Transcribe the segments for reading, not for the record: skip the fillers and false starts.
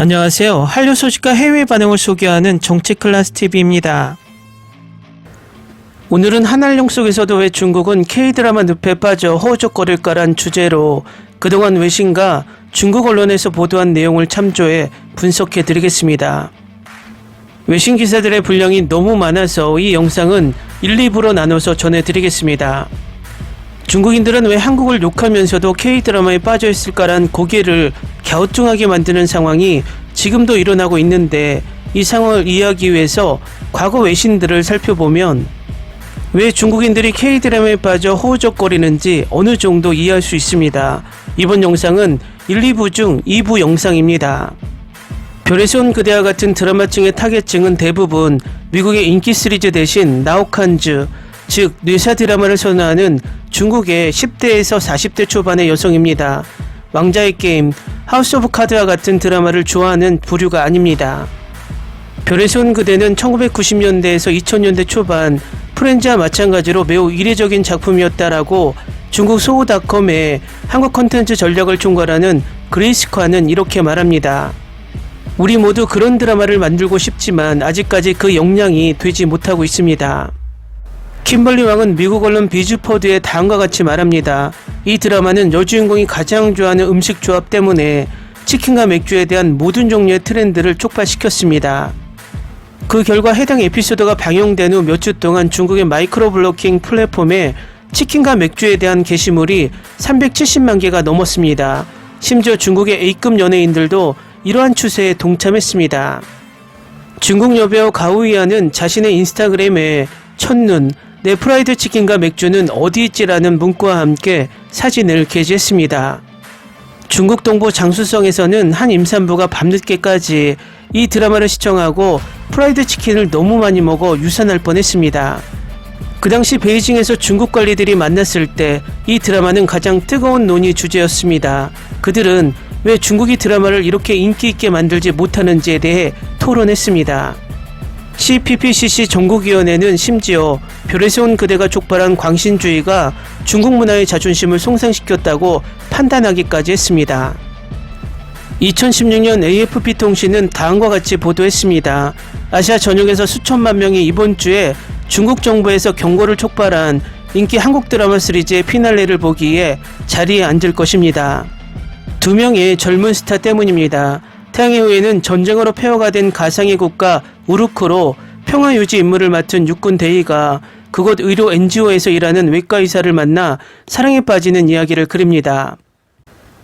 안녕하세요. 한류 소식과 해외 반응을 소개하는 정치클래스TV입니다. 오늘은 한한령 속에서도 왜 중국은 K드라마 늪에 빠져 허우적거릴까란 주제로 그동안 외신과 중국 언론에서 보도한 내용을 참조해 분석해드리겠습니다. 외신 기사들의 분량이 너무 많아서 이 영상은 1, 2부로 나눠서 전해드리겠습니다. 중국인들은 왜 한국을 욕하면서도 K드라마에 빠져있을까란 고개를 갸우뚱하게 만드는 상황이 지금도 일어나고 있는데, 이 상황을 이해하기 위해서 과거 외신들을 살펴보면 왜 중국인들이 K드라마에 빠져 허우적거리는지 어느 정도 이해할 수 있습니다. 이번 영상은 1, 2부 중 2부 영상입니다. 별에서 온 그대와 같은 드라마층의 타겟층은 대부분 미국의 인기 시리즈 대신 나우칸즈, 즉 뇌사 드라마를 선호하는 중국의 10대에서 40대 초반의 여성입니다. 왕자의 게임, 하우스 오브 카드와 같은 드라마를 좋아하는 부류가 아닙니다. 별에서 온 그대는 1990년대에서 2000년대 초반 프렌즈와 마찬가지로 매우 이례적인 작품이었다라고 중국 소우닷컴의 한국 콘텐츠 전략을 총괄하는 그레이스 칸은 이렇게 말합니다. 우리 모두 그런 드라마를 만들고 싶지만 아직까지 그 역량이 되지 못하고 있습니다. 킴벌리 왕은 미국 언론 비즈포드에 다음과 같이 말합니다. 이 드라마는 여주인공이 가장 좋아하는 음식 조합 때문에 치킨과 맥주에 대한 모든 종류의 트렌드를 촉발시켰습니다. 그 결과 해당 에피소드가 방영된 후 몇 주 동안 중국의 마이크로 블로깅 플랫폼에 치킨과 맥주에 대한 게시물이 370만 개가 넘었습니다. 심지어 중국의 A급 연예인들도 이러한 추세에 동참했습니다. 중국 여배우 가오이아는 자신의 인스타그램에 첫눈, 내 프라이드 치킨과 맥주는 어디 있지라는 문구와 함께 사진을 게시했습니다. 중국 동부 장수성에서는 한 임산부가 밤늦게까지 이 드라마를 시청하고 프라이드 치킨을 너무 많이 먹어 유산할 뻔했습니다. 그 당시 베이징에서 중국 관리들이 만났을 때 이 드라마는 가장 뜨거운 논의 주제였습니다. 그들은 왜 중국이 드라마를 이렇게 인기 있게 만들지 못하는지에 대해 토론했습니다. CPPCC 전국위원회는 심지어 별에서 온 그대가 촉발한 광신주의가 중국 문화의 자존심을 손상시켰다고 판단하기까지 했습니다. 2016년 AFP 통신은 다음과 같이 보도했습니다. 아시아 전역에서 수천만 명이 이번 주에 중국 정부에서 경고를 촉발한 인기 한국 드라마 시리즈의 피날레를 보기 위해 자리에 앉을 것입니다. 2명의 젊은 스타 때문입니다. 태양의 후예는 전쟁으로 폐허가 된 가상의 국가 우르크로 평화유지 임무를 맡은 육군 대위가 그곳 의료 NGO에서 일하는 외과 의사를 만나 사랑에 빠지는 이야기를 그립니다.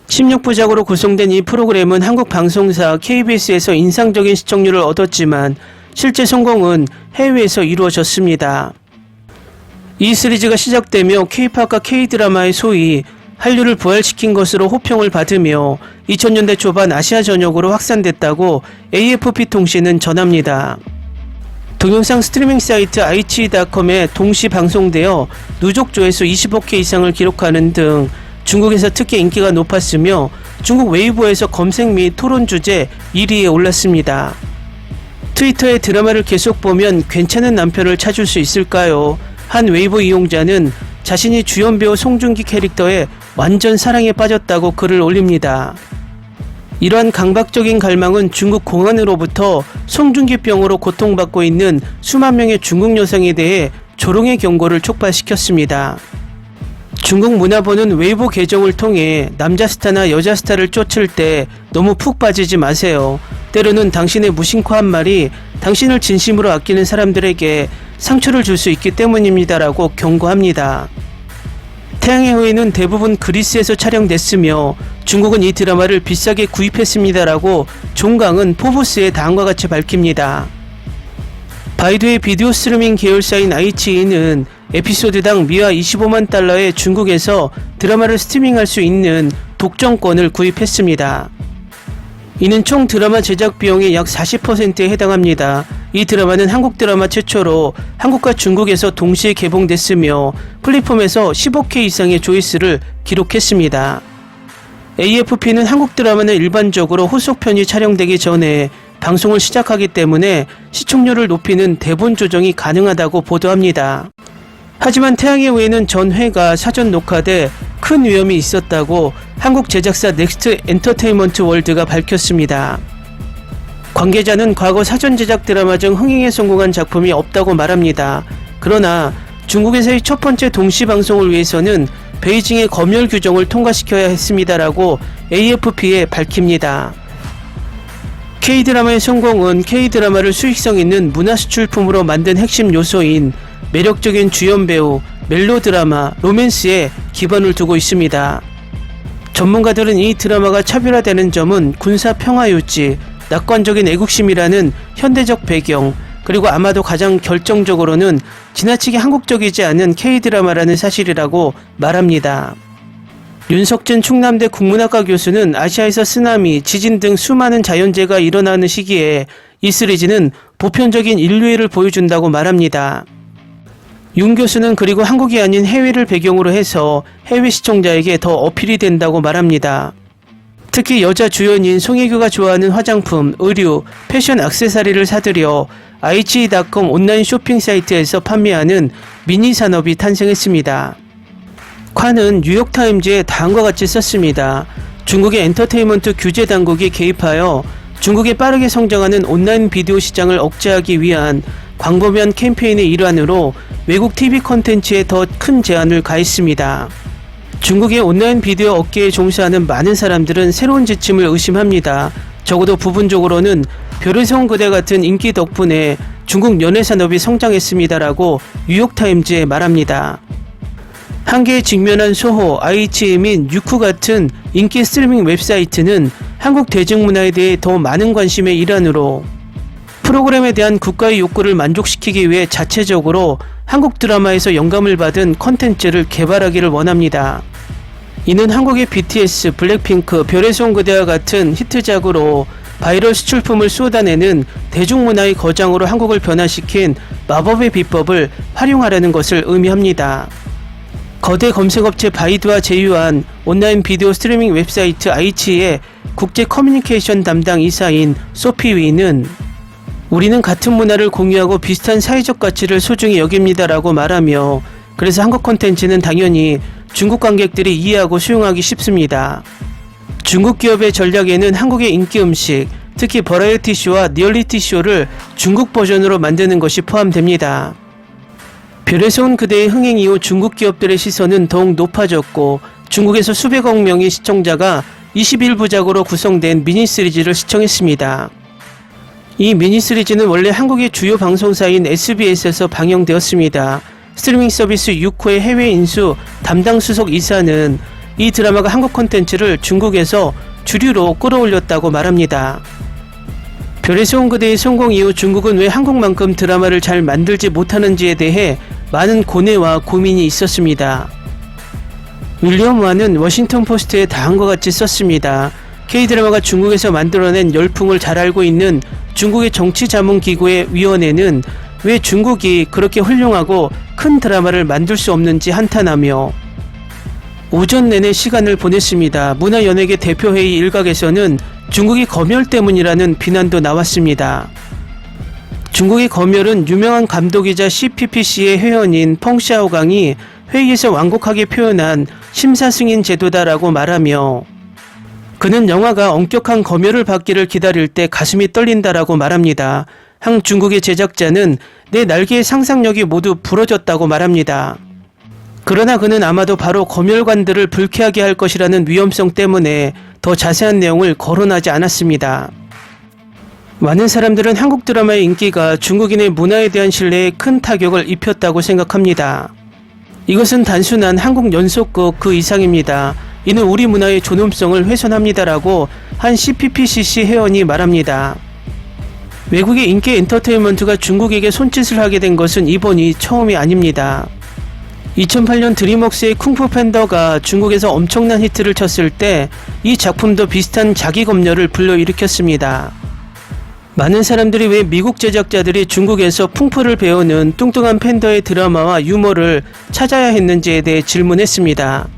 16부작으로 구성된 이 프로그램은 한국 방송사 KBS에서 인상적인 시청률을 얻었지만 실제 성공은 해외에서 이루어졌습니다. 이 시리즈가 시작되며 K-팝과 K-드라마의 소위 한류를 부활시킨 것으로 호평을 받으며 2000년대 초반 아시아 전역으로 확산됐다고 AFP 통신은 전합니다. 동영상 스트리밍 사이트 iQIYI.com에 동시 방송되어 누적 조회수 25K 이상을 기록하는 등 중국에서 특히 인기가 높았으며 중국 웨이보에서 검색 및 토론 주제 1위에 올랐습니다. 트위터에 드라마를 계속 보면 괜찮은 남편을 찾을 수 있을까요? 한 웨이보 이용자는 자신이 주연 배우 송중기 캐릭터에 완전 사랑에 빠졌다고 글을 올립니다. 이러한 강박적인 갈망은 중국 공안으로부터 송중기병으로 고통받고 있는 수만 명의 중국 여성에 대해 조롱의 경고를 촉발시켰습니다. 중국 문화부는 웨이보 계정을 통해 남자 스타나 여자 스타를 쫓을 때 너무 푹 빠지지 마세요. 때로는 당신의 무심코 한 말이 당신을 진심으로 아끼는 사람들에게 상처를 줄 수 있기 때문입니다라고 경고합니다. 태양의 후예는 대부분 그리스에서 촬영됐으며 중국은 이 드라마를 비싸게 구입했습니다라고 종강은 포브스에 다음과 같이 밝힙니다. 바이두의 비디오 스트리밍 계열사인 iQIYI는 에피소드당 미화 25만 달러에 중국에서 드라마를 스트리밍할 수 있는 독점권을 구입했습니다. 이는 총 드라마 제작 비용의 약 40%에 해당합니다. 이 드라마는 한국 드라마 최초로 한국과 중국에서 동시에 개봉됐으며 플랫폼에서 15K 이상의 조회수를 기록했습니다. AFP는 한국 드라마는 일반적으로 후속편이 촬영되기 전에 방송을 시작하기 때문에 시청률을 높이는 대본 조정이 가능하다고 보도합니다. 하지만 태양의 후예는 전 회가 사전 녹화돼 큰 위험이 있었다고 한국 제작사 넥스트 엔터테인먼트 월드가 밝혔습니다. 관계자는 과거 사전 제작 드라마 중 흥행에 성공한 작품이 없다고 말합니다. 그러나 중국에서의 첫 번째 동시 방송을 위해서는 베이징의 검열 규정을 통과시켜야 했습니다라고 AFP에 밝힙니다. K드라마의 성공은 K드라마를 수익성 있는 문화 수출품으로 만든 핵심 요소인 매력적인 주연 배우, 멜로드라마, 로맨스에 기반을 두고 있습니다. 전문가들은 이 드라마가 차별화되는 점은 군사 평화 유지, 낙관적인 애국심이라는 현대적 배경, 그리고 아마도 가장 결정적으로는 지나치게 한국적이지 않은 K드라마라는 사실이라고 말합니다. 윤석진 충남대 국문학과 교수는 아시아에서 쓰나미, 지진 등 수많은 자연재해가 일어나는 시기에 이 시리즈는 보편적인 인류애를 보여준다고 말합니다. 윤 교수는 그리고 한국이 아닌 해외를 배경으로 해서 해외 시청자에게 더 어필이 된다고 말합니다. 특히 여자 주연인 송혜교가 좋아하는 화장품, 의류, 패션 액세서리를 사들여 ichi.com 온라인 쇼핑 사이트에서 판매하는 미니 산업이 탄생했습니다. 콴은 뉴욕타임즈에 다음과 같이 썼습니다. 중국의 엔터테인먼트 규제 당국이 개입하여 중국의 빠르게 성장하는 온라인 비디오 시장을 억제하기 위한 광범위한 캠페인의 일환으로 외국 TV 콘텐츠에 더 큰 제한을 가했습니다. 중국의 온라인 비디오 업계에 종사하는 많은 사람들은 새로운 지침을 의심합니다. 적어도 부분적으로는 별의 성 그대 같은 인기 덕분에 중국 연예 산업이 성장했습니다라고 뉴욕타임즈에 말합니다. 한계에 직면한 소호, 아이치 및 유쿠 같은 인기 스트리밍 웹사이트는 한국 대중문화에 대해 더 많은 관심의 일환으로 프로그램에 대한 국가의 욕구를 만족시키기 위해 자체적으로 한국 드라마에서 영감을 받은 컨텐츠를 개발하기를 원합니다. 이는 한국의 BTS, 블랙핑크, 별의 송 그대와 같은 히트작으로 바이럴 수출품을 쏟아내는 대중문화의 거장으로 한국을 변화시킨 마법의 비법을 활용하라는 것을 의미합니다. 거대 검색업체 바이두와 제휴한 온라인 비디오 스트리밍 웹사이트 아이치의 국제 커뮤니케이션 담당 이사인 소피 위는 우리는 같은 문화를 공유하고 비슷한 사회적 가치를 소중히 여깁니다라고 말하며 그래서 한국 콘텐츠는 당연히 중국 관객들이 이해하고 수용하기 쉽습니다. 중국 기업의 전략에는 한국의 인기 음식, 특히 버라이어티 쇼와 리얼리티 쇼를 중국 버전으로 만드는 것이 포함됩니다. 별에서 온 그대의 흥행 이후 중국 기업들의 시선은 더욱 높아졌고 중국에서 수백억 명의 시청자가 21부작으로 구성된 미니 시리즈를 시청했습니다. 이 미니 시리즈는 원래 한국의 주요 방송사인 SBS에서 방영되었습니다. 스트리밍 서비스 6호의 해외 인수 담당 수석 이사는 이 드라마가 한국 콘텐츠를 중국에서 주류로 끌어올렸다고 말합니다. 별에서 온 그대의 성공 이후 중국은 왜 한국만큼 드라마를 잘 만들지 못하는지에 대해 많은 고뇌와 고민이 있었습니다. 윌리엄 완은 워싱턴 포스트에 다음과 같이 썼습니다. K드라마가 중국에서 만들어낸 열풍을 잘 알고 있는 중국의 정치자문기구의 위원회는 왜 중국이 그렇게 훌륭하고 큰 드라마를 만들 수 없는지 한탄하며 오전 내내 시간을 보냈습니다. 문화연예계 대표회의 일각에서는 중국이 검열 때문이라는 비난도 나왔습니다. 중국의 검열은 유명한 감독이자 CPPC의 회원인 펑샤오강이 회의에서 완곡하게 표현한 심사승인 제도다라고 말하며 그는 영화가 엄격한 검열을 받기를 기다릴 때 가슴이 떨린다라고 말합니다. 한 중국의 제작자는 내 날개의 상상력이 모두 부러졌다고 말합니다. 그러나 그는 아마도 바로 검열관들을 불쾌하게 할 것이라는 위험성 때문에 더 자세한 내용을 거론하지 않았습니다. 많은 사람들은 한국 드라마의 인기가 중국인의 문화에 대한 신뢰에 큰 타격을 입혔다고 생각합니다. 이것은 단순한 한국 연속극 그 이상입니다. 이는 우리 문화의 존엄성을 훼손합니다라고 한 CPPCC 회원이 말합니다. 외국의 인기 엔터테인먼트가 중국에게 손짓을 하게 된 것은 이번이 처음이 아닙니다. 2008년 드림웍스의 쿵푸 팬더가 중국에서 엄청난 히트를 쳤을 때 이 작품도 비슷한 자기 검열을 불러일으켰습니다. 많은 사람들이 왜 미국 제작자들이 중국에서 풍푸를 배우는 뚱뚱한 팬더의 드라마와 유머를 찾아야 했는지에 대해 질문했습니다.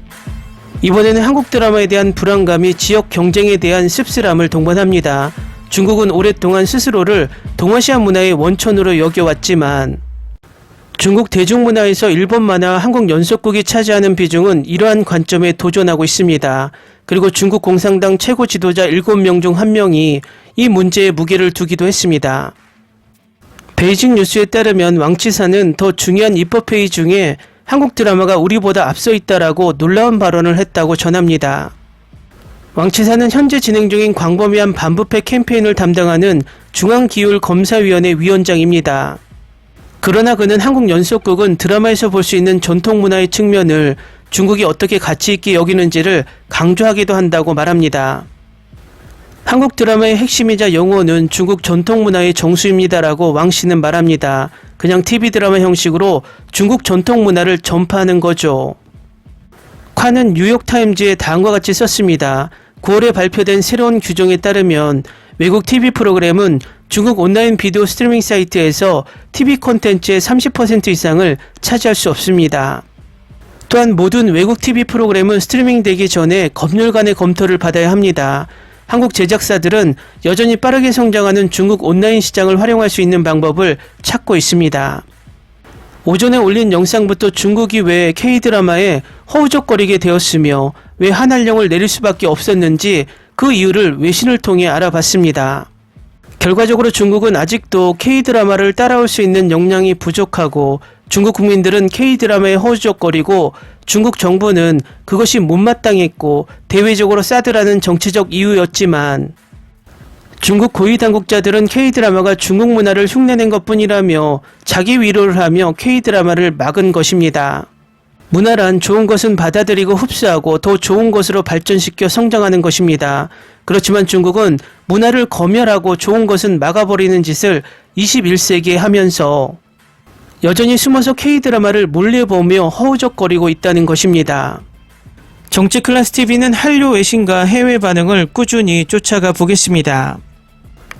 이번에는 한국 드라마에 대한 불안감이 지역 경쟁에 대한 씁쓸함을 동반합니다. 중국은 오랫동안 스스로를 동아시아 문화의 원천으로 여겨왔지만 중국 대중문화에서 일본 만화 한국 연속극이 차지하는 비중은 이러한 관점에 도전하고 있습니다. 그리고 중국 공산당 최고 지도자 7명 중 1명이 이 문제에 무게를 두기도 했습니다. 베이징 뉴스에 따르면 왕치사는 더 중요한 입법회의 중에 한국 드라마가 우리보다 앞서 있다라고 놀라운 발언을 했다고 전합니다. 왕치사는 현재 진행 중인 광범위한 반부패 캠페인을 담당하는 중앙기율검사위원회 위원장입니다. 그러나 그는 한국 연속극은 드라마에서 볼 수 있는 전통문화의 측면을 중국이 어떻게 가치 있게 여기는지를 강조하기도 한다고 말합니다. 한국 드라마의 핵심이자 영혼은 중국 전통문화의 정수입니다라고 왕 씨는 말합니다. 그냥 TV 드라마 형식으로 중국 전통문화를 전파하는 거죠. 콴은 뉴욕타임즈에 다음과 같이 썼습니다. 9월에 발표된 새로운 규정에 따르면 외국 TV 프로그램은 중국 온라인 비디오 스트리밍 사이트에서 TV 콘텐츠의 30% 이상을 차지할 수 없습니다. 또한 모든 외국 TV 프로그램은 스트리밍되기 전에 법률 간의 검토를 받아야 합니다. 한국 제작사들은 여전히 빠르게 성장하는 중국 온라인 시장을 활용할 수 있는 방법을 찾고 있습니다. 오전에 올린 영상부터 중국이 왜 K드라마에 허우적거리게 되었으며 왜 한한령을 내릴 수밖에 없었는지 그 이유를 외신을 통해 알아봤습니다. 결과적으로 중국은 아직도 K드라마를 따라올 수 있는 역량이 부족하고 중국 국민들은 K드라마에 허우적거리고 중국 정부는 그것이 못마땅했고 대외적으로 싸들라는 정치적 이유였지만 중국 고위 당국자들은 K드라마가 중국 문화를 흉내낸 것뿐이라며 자기 위로를 하며 K드라마를 막은 것입니다. 문화란 좋은 것은 받아들이고 흡수하고 더 좋은 것으로 발전시켜 성장하는 것입니다. 그렇지만 중국은 문화를 검열하고 좋은 것은 막아버리는 짓을 21세기에 하면서 여전히 숨어서 K드라마를 몰래 보며 허우적거리고 있다는 것입니다. 정치클래스TV는 한류 외신과 해외 반응을 꾸준히 쫓아가 보겠습니다.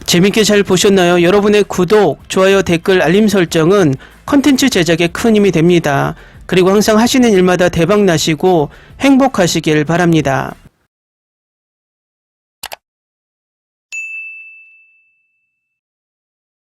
재밌게 잘 보셨나요? 여러분의 구독, 좋아요, 댓글, 알림 설정은 컨텐츠 제작에 큰 힘이 됩니다. 그리고 항상 하시는 일마다 대박 나시고 행복하시길 바랍니다.